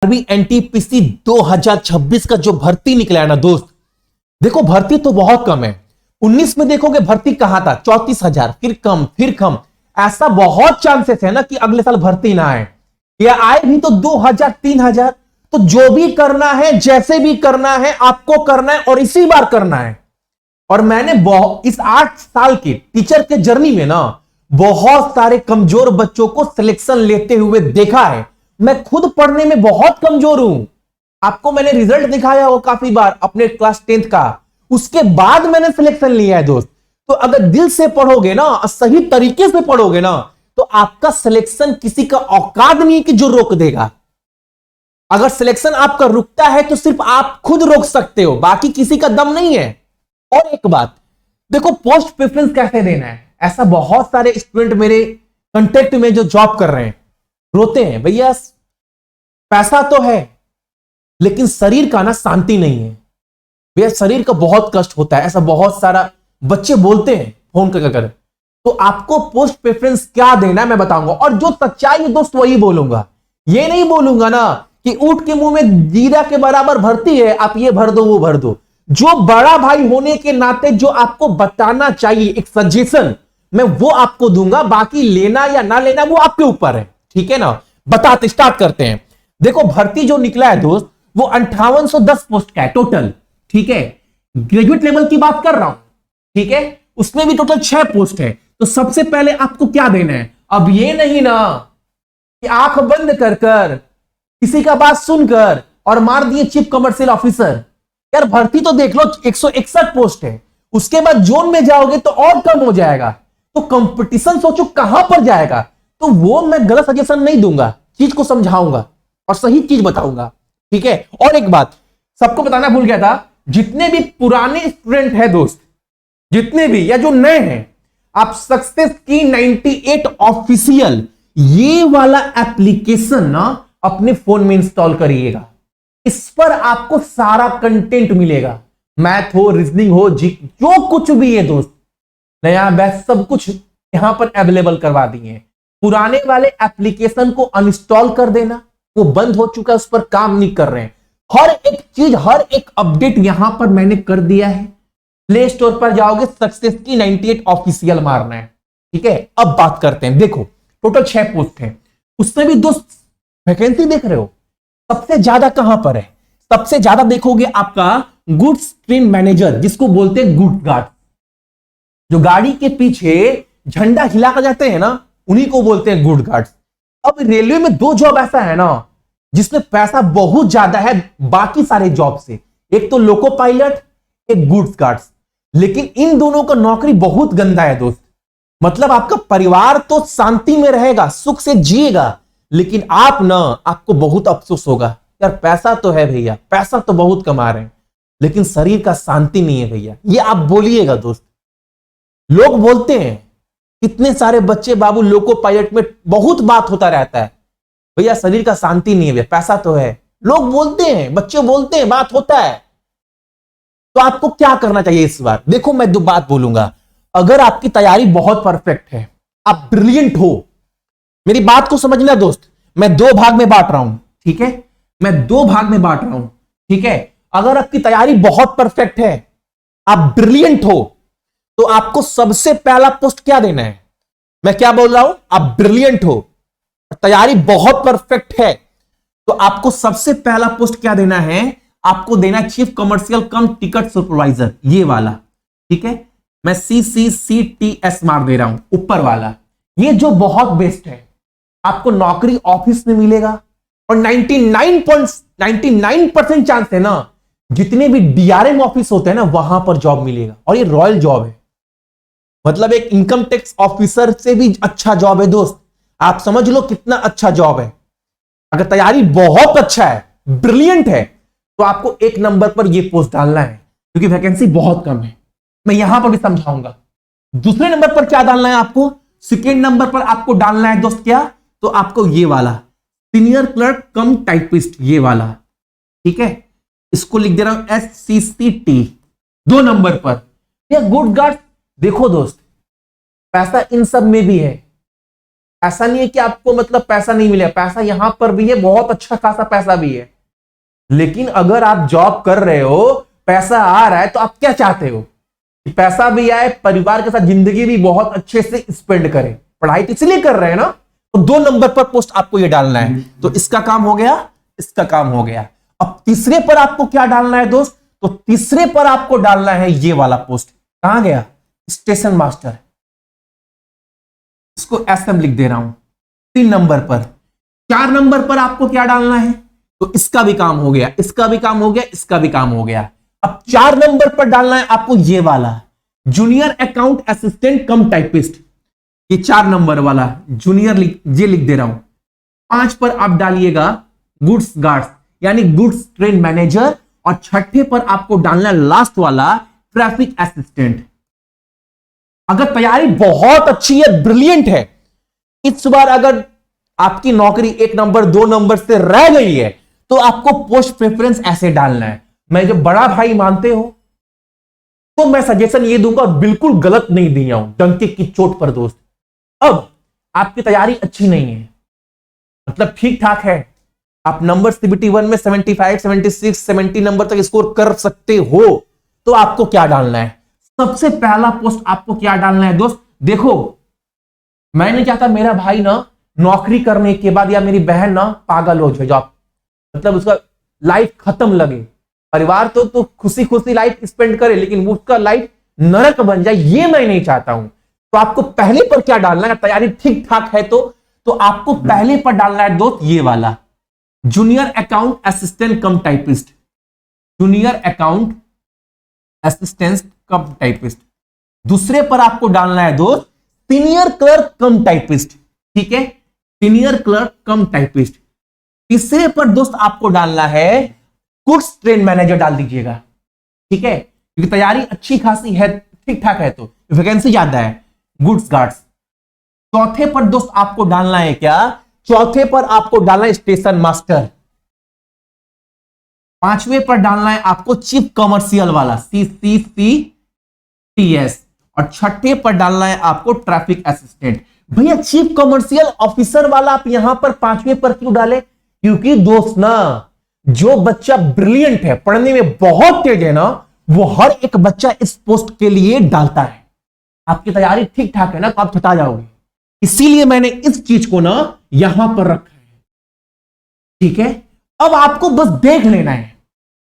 RB NTPC 2026 का जो भर्ती निकला है ना दोस्त, देखो भर्ती तो बहुत कम है। 19 में देखोगे भर्ती कहां था 34,000, फिर कम। ऐसा बहुत चांसेस है ना कि अगले साल भर्ती ना आए, या आए भी तो 2,000 3,000। तो जो भी करना है, जैसे भी करना है, आपको करना है और इसी बार करना है। और मैंने इस 8 साल की टीचर के जर्नी में ना बहुत सारे कमजोर बच्चों को सिलेक्शन लेते हुए देखा है। मैं खुद पढ़ने में बहुत कमजोर हूं। आपको मैंने रिजल्ट दिखाया हो काफी बार अपने क्लास 10th का, उसके बाद मैंने सिलेक्शन लिया है दोस्त। तो अगर दिल से पढ़ोगे ना, सही तरीके से पढ़ोगे ना, तो आपका सिलेक्शन किसी का औकात नहीं कि जो रोक देगा। अगर सिलेक्शन आपका रुकता है तो सिर्फ आप खुद रोक सकते हो, बाकी किसी का दम नहीं है। और एक बात देखो, पोस्ट प्रेफरेंस कैसे देना है। ऐसा बहुत सारे स्टूडेंट मेरे कांटेक्ट में जो जॉब कर रहे हैं रोते हैं, भैया पैसा तो है लेकिन शरीर का ना शांति नहीं है। भैया शरीर का बहुत कष्ट होता है, ऐसा बहुत सारा बच्चे बोलते हैं फोन कर। तो आपको पोस्ट प्रेफरेंस क्या देना है मैं बताऊंगा, और जो सच्चाई है दोस्त वही बोलूंगा। ये नहीं बोलूंगा ना कि ऊंट के मुंह में जीरा के बराबर भर्ती है, आप ये भर दो वो भर दो। जो बड़ा भाई होने के नाते जो आपको बताना चाहिए, एक सजेशन मैं वो आपको दूंगा। बाकी लेना या ना लेना वो आपके ऊपर है, ठीक है ना। बताते स्टार्ट करते हैं। देखो भर्ती जो निकला है दोस्त, वो 5810 पोस्ट का है टोटल, ठीक है। ग्रेजुएट लेवल की बात कर रहा हूं, ठीक है। उसमें भी टोटल 6 पोस्ट है। तो सबसे पहले आपको क्या देना है। अब ये नहीं ना कि आंख बंद कर कर किसी का बात सुनकर और मार दिए चीफ कमर्शियल ऑफिसर। यार भर्ती तो देख लो, 161 पोस्ट है। उसके बाद जोन में जाओगे तो और कम हो जाएगा। तो कंपटीशन सोचो कहां पर जाएगा। तो वो मैं गलत सजेशन नहीं दूंगा, चीज को समझाऊंगा और सही चीज बताऊंगा, ठीक है। और एक बात सबको बताना भूल गया था, जितने भी पुराने स्टूडेंट हैं दोस्त, जितने भी या जो नए हैं, आप सक्सेस की 98 ऑफिशियल ये वाला एप्लीकेशन ना अपने फोन में इंस्टॉल करिएगा। इस पर आपको सारा कंटेंट मिलेगा, मैथ हो, रीजनिंग हो, जो कुछ भी है दोस्त, नया बैच सब कुछ यहां पर अवेलेबल करवा दिए हैं। पुराने वाले एप्लीकेशन को अनइंस्टॉल कर देना, वो बंद हो चुका है, उस पर काम नहीं कर रहे हैं। हर एक चीज, हर एक अपडेट यहां पर मैंने कर दिया है। प्ले स्टोर पर जाओगे, सक्सेस की 98 ऑफिशियल मारना है, ठीक है। अब बात करते हैं। देखो टोटल 6 पोस्ट है, उसमें भी दोस्त वैकेंसी देख रहे हो सबसे ज्यादा कहां पर है। सबसे ज्यादा देखोगे आपका गुड्स ट्रेन मैनेजर, जिसको बोलते हैं गुड्स गार्ड, जो गाड़ी के पीछे झंडा हिला कर जाते हैं ना, उन्हीं को बोलते हैं गुड गार्ड्स। अब रेलवे में 2 जॉब ऐसा है ना जिसमें पैसा बहुत ज्यादा है बाकी सारे जॉब से। एक तो लोको पायलट, एक गुड्स गार्ड्स। लेकिन इन दोनों का नौकरी बहुत गंदा है दोस्त। मतलब आपका परिवार तो शांति में रहेगा, सुख से जिएगा, लेकिन आप ना, आपको बहुत अफसोस होगा। यार पैसा तो है भैया, पैसा तो बहुत कमा रहे हैं, लेकिन शरीर का शांति नहीं है भैया। ये आप बोलिएगा दोस्त। लोग बोलते हैं, कितने सारे बच्चे बाबू लोको पायलट में बहुत बात होता रहता है, भैया शरीर का शांति नहीं है भैया, पैसा तो है। लोग बोलते हैं, बच्चे बोलते हैं, बात होता है। तो आपको क्या करना चाहिए इस बार। देखो मैं 2 बात बोलूंगा। अगर आपकी तैयारी बहुत परफेक्ट है, आप ब्रिलियंट हो, मेरी बात को समझना दोस्त, मैं 2 भाग में बांट रहा हूं, ठीक है। मैं 2 भाग में बांट रहा हूं, ठीक है। अगर आपकी तैयारी बहुत परफेक्ट है, आप ब्रिलियंट हो, तो आपको सबसे पहला पोस्ट क्या देना है। मैं क्या बोल रहा हूं, आप ब्रिलियंट हो, तैयारी बहुत परफेक्ट है, तो आपको सबसे पहला पोस्ट क्या देना है, आपको देना है चीफ कमर्शियल कम टिकट सुपरवाइजर, ये वाला, ठीक है। मैं CCCTS मार दे रहा हूं, ऊपर वाला। ये जो बहुत बेस्ट है, आपको नौकरी ऑफिस में मिलेगा और 99% चांस है ना, जितने भी DRM ऑफिस होते हैं ना वहां पर जॉब मिलेगा। और ये रॉयल जॉब है, मतलब एक इनकम टैक्स ऑफिसर से भी अच्छा जॉब है दोस्त। आप समझ लो कितना अच्छा जॉब है। अगर तैयारी बहुत अच्छा है, ब्रिलियंट है, तो आपको 1 नंबर पर यह पोस्ट डालना है, क्योंकि वैकेंसी बहुत कम है। मैं यहां पर भी समझाऊंगा। दूसरे नंबर पर क्या डालना है आपको, सेकेंड नंबर पर आपको डालना है दोस्त क्या, तो आपको ये वाला सीनियर क्लर्क कम टाइपिस्ट, ये वाला, ठीक है। इसको लिख दे रहा हूं SCCT 2 नंबर पर। यह गुड गार्ड। देखो दोस्त पैसा इन सब में भी है, ऐसा नहीं है कि आपको मतलब पैसा नहीं मिले, पैसा यहां पर भी है, बहुत अच्छा खासा पैसा भी है। लेकिन अगर आप जॉब कर रहे हो, पैसा आ रहा है, तो आप क्या चाहते हो कि पैसा भी आए, परिवार के साथ जिंदगी भी बहुत अच्छे से स्पेंड करें। पढ़ाई तो इसलिए कर रहे हैं ना, तो 2 नंबर पर पोस्ट आपको ये डालना है। तो इसका काम हो गया, इसका काम हो गया। अब तीसरे पर आपको क्या डालना है दोस्त? तो तीसरे पर आपको डालना है ये वाला पोस्ट। कहां गया? Station master. इसको एसएम लिख दे रहा हूं 3 नंबर पर। 4 नंबर पर आपको क्या डालना है? तो इसका भी काम हो गया, इसका भी काम हो गया, इसका भी काम हो गया। अब 4 नंबर पर डालना है आपको ये वाला, जूनियर अकाउंट असिस्टेंट कम टाइपिस्ट। ये 4 नंबर वाला जूनियर ये लिख दे रहा हूं। 5 पर आप डालिएगा गुड्स गार्ड्स यानी गुड्स ट्रेन मैनेजर, और 6ठे पर आपको डालना है लास्ट वाला ट्रैफिक असिस्टेंट। अगर तैयारी बहुत अच्छी है, ब्रिलियंट है, इस बार अगर आपकी नौकरी 1 नंबर 2 नंबर से रह गई है, तो आपको पोस्ट प्रेफरेंस ऐसे डालना है। मैं जब बड़ा भाई मानते हो तो मैं सजेशन ये दूंगा, बिल्कुल गलत नहीं दिया हूं डंके की चोट पर दोस्त। अब आपकी तैयारी अच्छी नहीं है, मतलब ठीक ठाक है, आप नंबर सीबीटी 1 में 75, 76, 70 नंबर तक स्कोर कर सकते हो, तो आपको क्या डालना है? सबसे पहला पोस्ट आपको क्या डालना है दोस्त? देखो, मैं नहीं चाहता मेरा भाई ना नौकरी करने के बाद या मेरी बहन ना पागल हो जाए, जॉब मतलब उसका लाइफ खत्म लगे। परिवार तो खुशी खुशी लाइफ स्पेंड करे, लेकिन उसका लाइफ नरक बन जाए, ये मैं नहीं चाहता हूं। तो आपको पहले पर क्या डालना है? तैयारी ठीक ठाक है तो आपको पहले पर डालना है दोस्त ये वाला, जूनियर अकाउंट असिस्टेंट कम टाइपिस्ट। जूनियर अकाउंट असिस्टेंट कम टाइपिस्ट। दूसरे पर आपको डालना है दोस्त सीनियर क्लर्क कम टाइपिस्ट। ठीक है, सीनियर क्लर्क कम टाइपिस्ट। तीसरे पर दोस्त आपको डालना है गुड्स ट्रेन मैनेजर, डाल दीजिएगा। ठीक है, क्योंकि तैयारी अच्छी खासी है, ठीक ठाक है, तो वैकेंसी ज्यादा है। Goods guards. चौथे पर दोस्त आपको डालना है क्या? चौथे पर आपको डालना है स्टेशन मास्टर। 5वें पर डालना है आपको चीफ कमर्शियल वाला CCCTS, और 6ठे पर डालना है आपको ट्रैफिक असिस्टेंट। भैया चीफ कमर्शियल ऑफिसर वाला आप यहां पर 5वें पर क्यों डाले? क्योंकि दोस्त ना, जो बच्चा ब्रिलियंट है, पढ़ने में बहुत तेज है ना, वो हर एक बच्चा इस पोस्ट के लिए डालता है। आपकी तैयारी ठीक ठाक है ना, तो आप छटा जाओगे, इसीलिए मैंने इस चीज को ना यहां पर रखा है। ठीक है, अब आपको बस देख लेना है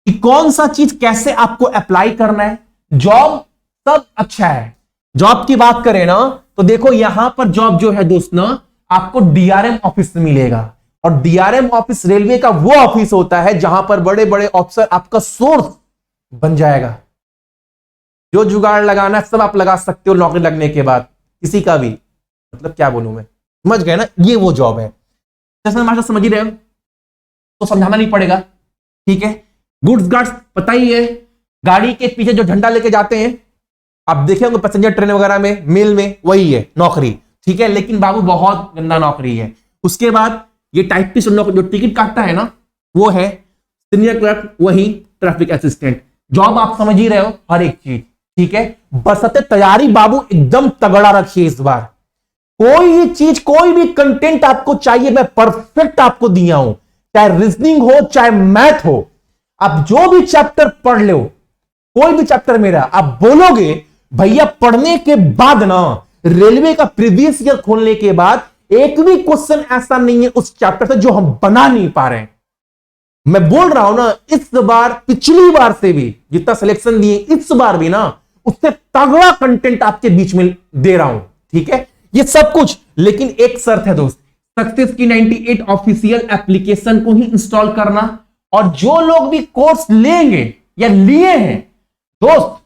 कि कौन सा चीज कैसे आपको अप्लाई करना है। जॉब सब अच्छा है, जॉब की बात करें ना, तो देखो यहां पर जॉब जो है दोस्त ना, आपको डीआरएम ऑफिस से मिलेगा। और डीआरएम ऑफिस रेलवे का वो ऑफिस होता है जहां पर बड़े बड़े ऑफिसर आपका सोर्स बन जाएगा। जो जुगाड़ लगाना सब आप लगा सकते हो नौकरी लगने के बाद, किसी का भी, मतलब क्या बोलूं मैं, समझ गए ना, ये वो जॉब है। जैसे मास्टर समझ ही रहे हो, तो समझाना नहीं पड़ेगा। ठीक है, गुड्स गार्ड्स पता ही है, गाड़ी के पीछे जो झंडा लेके जाते हैं, आप देखे होंगे पैसेंजर ट्रेन वगैरह में, मेल में, वही है नौकरी। ठीक है, लेकिन बाबू बहुत गंदा नौकरी है। उसके बाद ये टाइपिस्ट जो टिकट काटता है ना, वो है सीनियर क्लर्क, वही ट्रैफिक असिस्टेंट। जॉब आप समझ ही रहे हो, हर एक चीज। ठीक है, बशर्ते तैयारी बाबू एकदम तगड़ा रखिए इस बार। कोई भी चीज, कोई भी कंटेंट आपको चाहिए, मैं परफेक्ट आपको दिया हूं, चाहे रीजनिंग हो चाहे मैथ हो। आप जो भी चैप्टर पढ़ लो, कोई भी चैप्टर मेरा, आप बोलोगे भैया पढ़ने के बाद ना, रेलवे का प्रीवियस ईयर खोलने के बाद एक भी क्वेश्चन ऐसा नहीं है उस चैप्टर से जो हम बना नहीं पा रहे हैं। मैं बोल रहा हूं ना, इस बार पिछली बार से भी जितना सिलेक्शन दिए, इस बार भी ना उससे तगड़ा कंटेंट आपके बीच में दे रहा हूं। ठीक है, ये सब कुछ, लेकिन एक शर्त है दोस्त, सक्सेस की 98 ऑफिशियल एप्लीकेशन को ही इंस्टॉल करना। और जो लोग भी कोर्स लेंगे या लिए हैं दोस्त,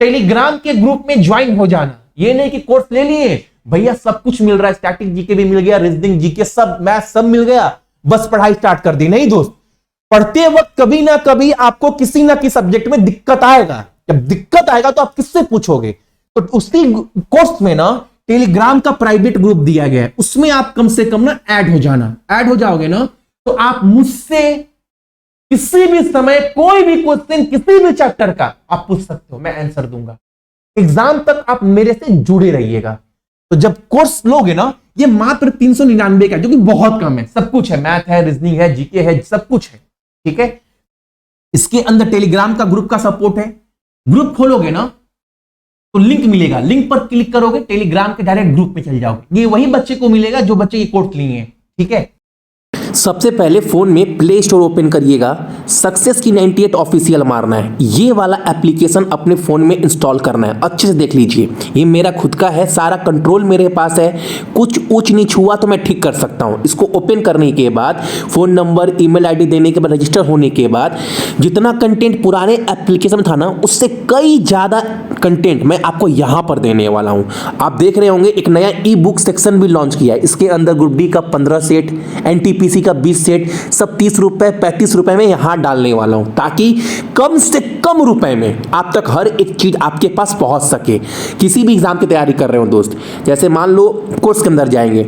टेलीग्राम के ग्रुप में ज्वाइन हो जाना। ये नहीं कि कोर्स ले लिए भैया सब कुछ मिल रहा है, स्टैटिक जीके भी मिल गया, रीजनिंग जीके सब, मैथ सब मिल गया, बस पढ़ाई स्टार्ट कर दी। नहीं दोस्त, पढ़ते वक्त कभी ना कभी आपको किसी ना किसी सब्जेक्ट में दिक्कत आएगा। जब दिक्कत आएगा तो आप किससे पूछोगे? तो उसी कोर्स में ना टेलीग्राम का प्राइवेट ग्रुप दिया गया है, उसमें आप कम से कम ना ऐड हो जाना। ऐड हो जाओगे ना, तो आप मुझसे किसी भी समय कोई भी क्वेश्चन किसी भी चैप्टर का आप पूछ सकते हो, मैं आंसर दूंगा। एग्जाम तक आप मेरे से जुड़े रहिएगा। तो जब कोर्स लोगे ना, ये मात्र 399 का, जो कि बहुत कम है। सब कुछ है, मैथ है, रीजनिंग है, जीके है, सब कुछ है, ठीक है। इसके अंदर टेलीग्राम का ग्रुप का सपोर्ट है। ग्रुप खोलोगे ना तो लिंक मिलेगा, लिंक पर क्लिक करोगे, टेलीग्राम के डायरेक्ट ग्रुप में चल जाओगे। ये वही बच्चे को मिलेगा जो बच्चे ये कोर्स लिए हैं, ठीक है। सबसे पहले फोन में प्ले स्टोर ओपन करिएगा, सक्सेस की 98 ऑफिशियल मारना है, ये वाला एप्लीकेशन अपने फोन में इंस्टॉल करना है। अच्छे से देख लीजिए, ये मेरा खुद का है, सारा कंट्रोल मेरे पास है, कुछ ऊंच नीच हुआ तो मैं ठीक कर सकता हूं। इसको ओपन करने के बाद फोन नंबर, ईमेल आईडी देने के बाद, रजिस्टर होने के बाद जितना कंटेंट पुराने एप्लीकेशन में था ना, उससे कई ज्यादा कंटेंट मैं आपको यहां पर देने वाला हूं। आप देख रहे होंगे एक नया ई बुक सेक्शन भी लॉन्च किया है। इसके अंदर ग्रुप डी का 15 सेट, एनटीपीसी का 20 सेट, सब 30 रुपए 35 रुपए में यहां डालने वाला हूं, ताकि कम से कम रुपए में आप तक हर एक चीज आपके पास पहुंच सके। किसी भी एग्जाम की तैयारी कर रहे हो दोस्त, जैसे मान लो कोर्स के अंदर जाएंगे,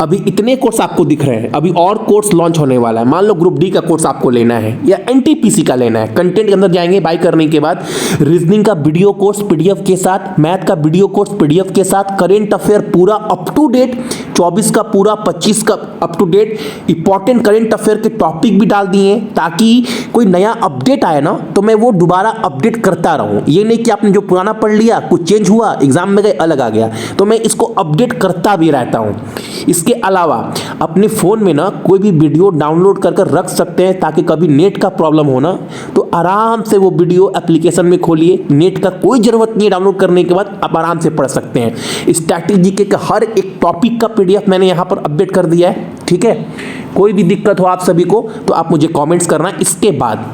अभी इतने कोर्स आपको दिख रहे हैं, अभी और कोर्स लॉन्च होने वाला है। मान लो ग्रुप डी का कोर्स आपको लेना है या एनटीपीसी का लेना है, कंटेंट के अंदर जाएंगे, बाय करने के बाद रीजनिंग का वीडियो कोर्स पीडीएफ के साथ, मैथ का वीडियो कोर्स पीडीएफ के साथ, करेंट अफेयर पूरा अप टू डेट, 24 का पूरा, 25 का up to date, important current affair के टॉपिक भी डाल दिए, ताकि कोई नया अपडेट आए ना तो मैं वो दोबारा अपडेट करता रहूं। ये नहीं कि आपने जो पुराना पढ़ लिया, कुछ चेंज हुआ, एग्जाम में गए अलग आ गया, तो मैं इसको अपडेट करता भी रहता हूं। इसके अलावा अपने फोन में ना कोई भी वीडियो डाउनलोड कर रख सकते हैं, ताकि कभी नेट का प्रॉब्लम हो ना तो आराम से वो वीडियो एप्लीकेशन में खोलिए, नेट का कोई जरूरत नहीं है, डाउनलोड करने के बाद आप आराम से पढ़ सकते हैं। स्टैटिक जीके का हर एक टॉपिक का पीडीएफ मैंने यहां पर अपडेट कर दिया है, ठीक है। कोई भी दिक्कत हो आप सभी को तो आप मुझे कमेंट्स करना। इसके बाद